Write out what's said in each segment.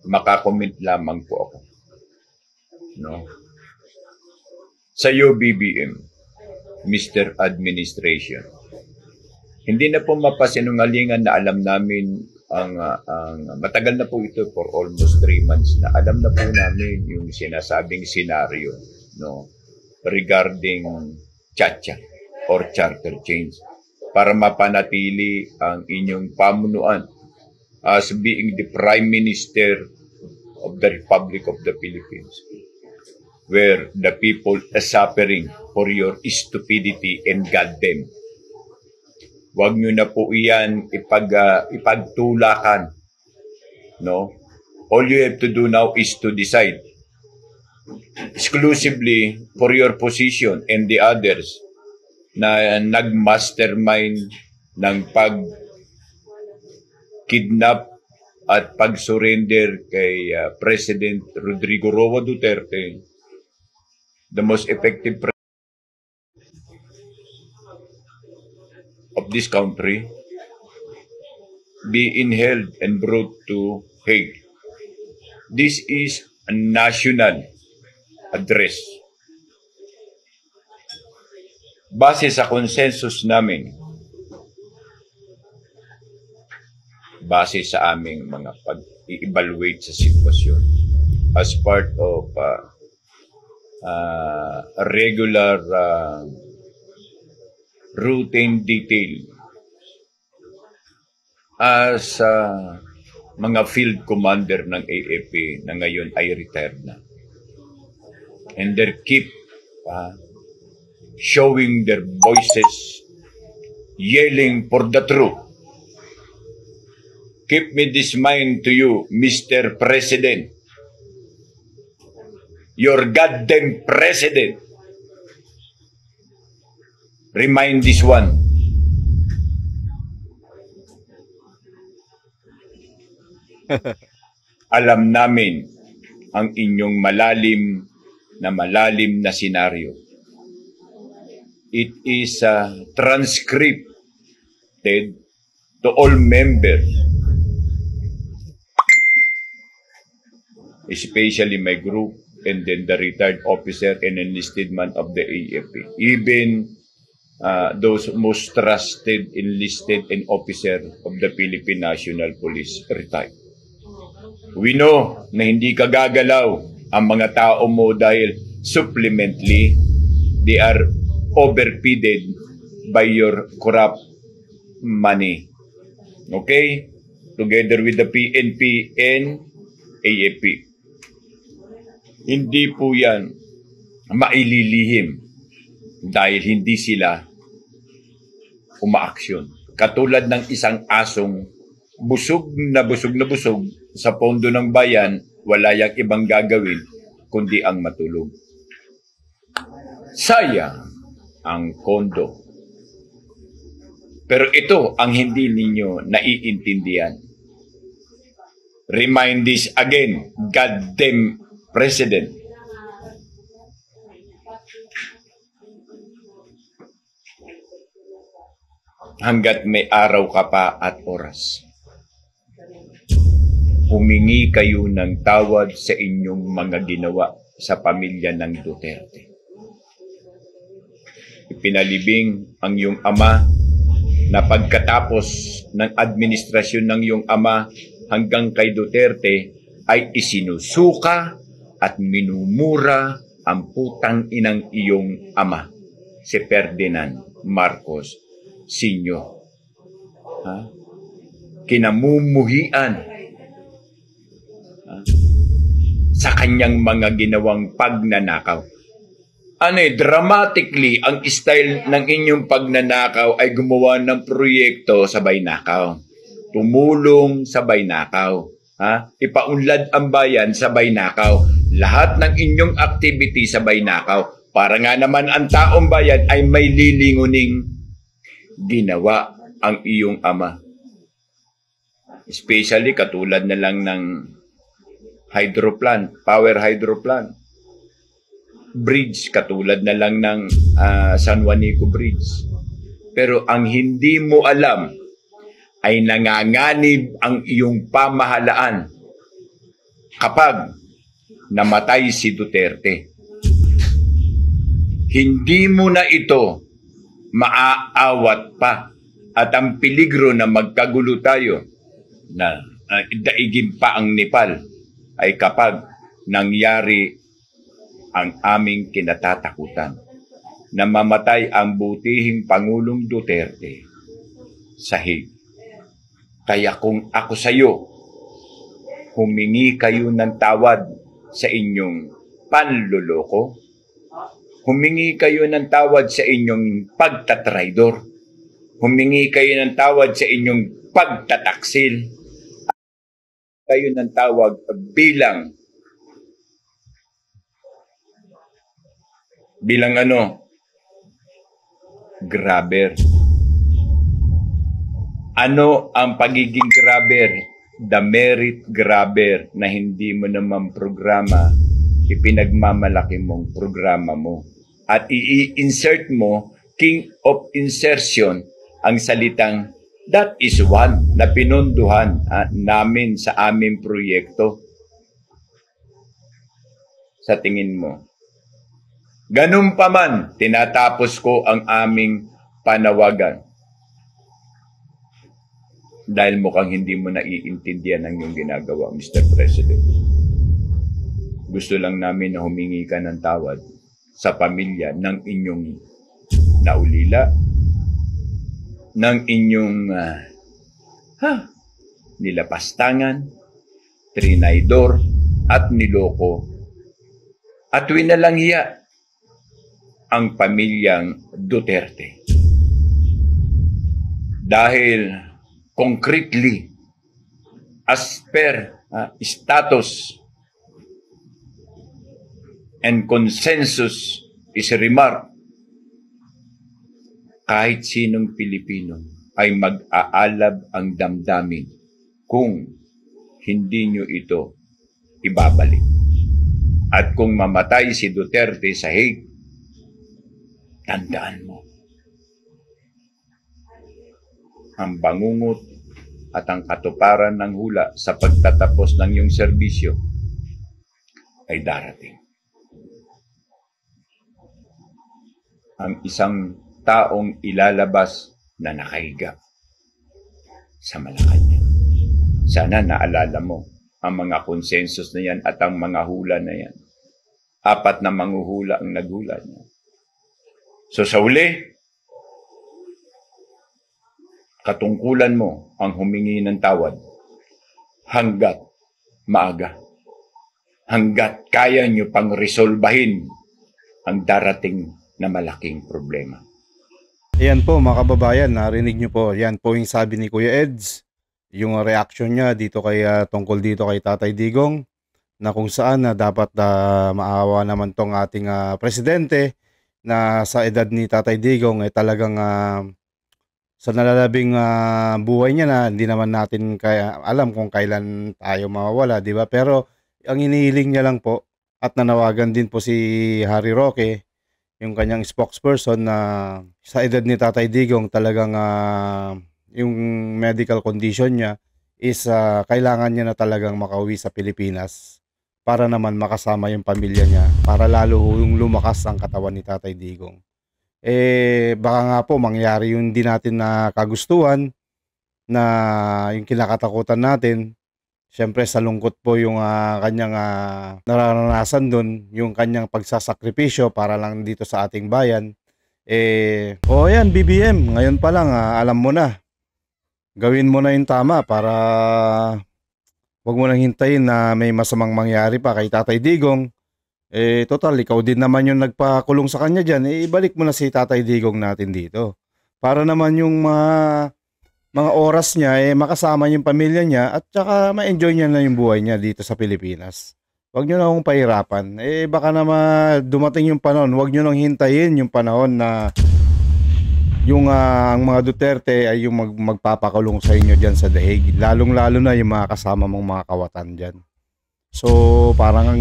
makakomment lamang po ako. No? Sa iyo, BBM, Mr. Administration, hindi na po mapasinungalingan na alam namin ang matagal na po ito for almost 3 months na alam na po namin yung sinasabing senaryo, no, regarding Chacha or charter change para mapanatili ang inyong pamunuan as being the Prime Minister of the Republic of the Philippines, where the people are suffering for your stupidity and goddamn. Huwag nyo na po iyan ipagtulakan. No? All you have to do now is to decide exclusively for your position and the others na nag-mastermind ng pag-kidnap at pag-surrender kay President Rodrigo Roa Duterte, the most effective president of this country, being held and brought to Hague. This is a national address. Base sa consensus namin, base sa aming mga pag-evaluate sa sitwasyon as part of a regular routine detail as mga field commander ng AFP na ngayon ay retired na. And they keep showing their voices, yelling for the truth. Keep me this mind to you, Mr. President. Your goddamn president. Remind this one. Alam namin ang inyong malalim na senaryo. It is transcripted to all members, especially my group, and then the retired officer and enlisted man of the AFP. Even those most trusted enlisted and officer of the Philippine National Police retired. We know na hindi ka gagalaw ang mga tao mo dahil supplementally they are overfeeded by your corrupt money. Okay? Together with the PNP and AFP. Hindi po yan maililihim dahil hindi sila umaaksyon. Katulad ng isang asong busog na busog sa pondo ng bayan, wala yang ibang gagawin kundi ang matulog. Sayang ang kondo. Pero ito ang hindi ninyo naiintindihan. Remind this again, goddamn President. Hanggat may araw ka pa at oras, humingi kayo ng tawad sa inyong mga ginawa sa pamilya ng Duterte. Ipinalibing ang iyong ama na pagkatapos ng administrasyon ng iyong ama hanggang kay Duterte ay isinusuka at minumura ang putang inang iyong ama, si Ferdinand Marcos Sr. Kinamumuhian sa kanyang mga ginawang pagnanakaw. Dramatically, ang style ng inyong pagnanakaw ay gumawa ng proyekto sa Baynakaw. Tumulong sa Baynakaw. Ipaunlad ang bayan sa Baynakaw. Lahat ng inyong activity sa Baynakaw. Para nga naman ang taong bayan ay may lilinguning ginawa ang iyong ama. Especially katulad na lang ng hydroplant, power hydroplant. Bridge, katulad na lang ng San Juanico Bridge. Pero ang hindi mo alam ay nanganganib ang iyong pamahalaan kapag namatay si Duterte. Hindi mo na ito maaawat pa at ang peligro na magkagulo tayo na daigin pa ang Nepal ay kapag nangyari ang aming kinatatakutan na mamatay ang butihing Pangulong Duterte sa Hague. Kaya kung ako sa iyo, humingi kayo ng tawad sa inyong panloloko, humingi kayo ng tawad sa inyong pagtatraidor, humingi kayo ng tawad sa inyong pagtataksil, kayo ng tawag bilang grabber. Ano ang pagiging grabber? The merit grabber na hindi mo naman programa, ipinagmamalaki mong programa mo. At i-insert mo, king of insertion, ang salitang that is one na pinunduhan namin sa aming proyekto. Sa tingin mo, ganun pa man, tinatapos ko ang aming panawagan. Dahil mukhang hindi mo naiintindihan ang iyong ginagawa, Mr. President. Gusto lang namin na humingi ka ng tawad sa pamilya ng inyong naulila, ng inyong nilapastangan, trinaydor, at niloko. At winalanghiya ang pamilyang Duterte. Dahil concretely, as per status and consensus is remarked, kahit sinong Pilipino ay mag-aalab ang damdamin kung hindi nyo ito ibabalik. At kung mamatay si Duterte sa Hague, tandaan mo, ang bangungot at ang katuparan ng hula sa pagtatapos ng iyong serbisyo ay darating. Ang isang taong ilalabas na nakahiga sa Malacanang. Sana naalala mo ang mga konsensus na yan at ang mga hula na yan. 4 na manghuhula ang naghula niya. So sa uli, katungkulan mo ang humingi ng tawad hanggat maaga. Hanggat kaya nyo pang resolbahin ang darating na malaking problema. Ayan po mga kababayan, narinig nyo po. Yan po yung sabi ni Kuya Eds. Yung reaction niya dito kay tungkol dito kay Tatay Digong na kung saan na dapat maawa naman tong ating presidente na sa edad ni Tatay Digong ay talagang sa nalalabing buhay niya na hindi naman natin alam kung kailan tayo mawawala, di ba? Pero ang inihiling niya lang po at nanawagan din po si Harry Roque, yung kanyang spokesperson, na sa edad ni Tatay Digong talagang yung medical condition niya is kailangan niya na talagang makauwi sa Pilipinas para naman makasama yung pamilya niya, para lalo yung lumakas ang katawan ni Tatay Digong. Baka nga po mangyari yung di natin na kagustuhan, na yung kinakatakutan natin. Siyempre sa lungkot po yung kanyang nararanasan dun, yung kanyang pagsasakripisyo para lang dito sa ating bayan. Yan BBM, ngayon pa lang alam mo na. Gawin mo na yung tama para wag mo nang hintayin na may masamang mangyari pa kay Tatay Digong. Total, ikaw din naman yung nagpakulong sa kanya dyan. Ibalik mo na si Tatay Digong natin dito. Para naman yung mga oras niya, makasama yung pamilya niya at saka ma-enjoy niya na yung buhay niya dito sa Pilipinas. Huwag nyo na akong pahirapan. Baka naman dumating yung panahon, huwag nyo nang hintayin yung panahon na yung ang mga Duterte ay yung magpapakulong sa inyo dyan sa Daig. Lalong-lalo na yung mga kasama mong mga kawatan dyan. So, parang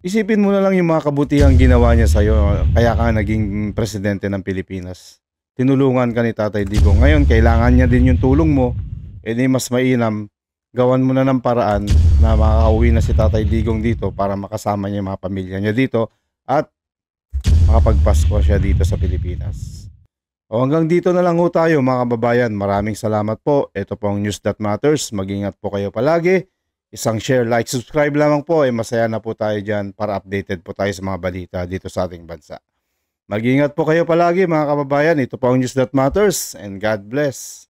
isipin mo na lang yung mga kabutihang ginawa niya sa'yo, kaya ka naging presidente ng Pilipinas. Tinulungan ka ni Tatay Digong. Ngayon, kailangan niya din yung tulong mo. Mas mainam, gawan mo na ng paraan na makakauwi na si Tatay Digong dito para makasama niya yung mga pamilya niya dito at makapagpasko siya dito sa Pilipinas. O hanggang dito na lang ho tayo mga kababayan. Maraming salamat po. Ito po ang News That Matters. Mag-ingat po kayo palagi. Isang share, like, subscribe lamang po. Masaya na po tayo dyan para updated po tayo sa mga balita dito sa ating bansa. Mag-ingat po kayo palagi mga kababayan. Ito po ang News That Matters and God bless.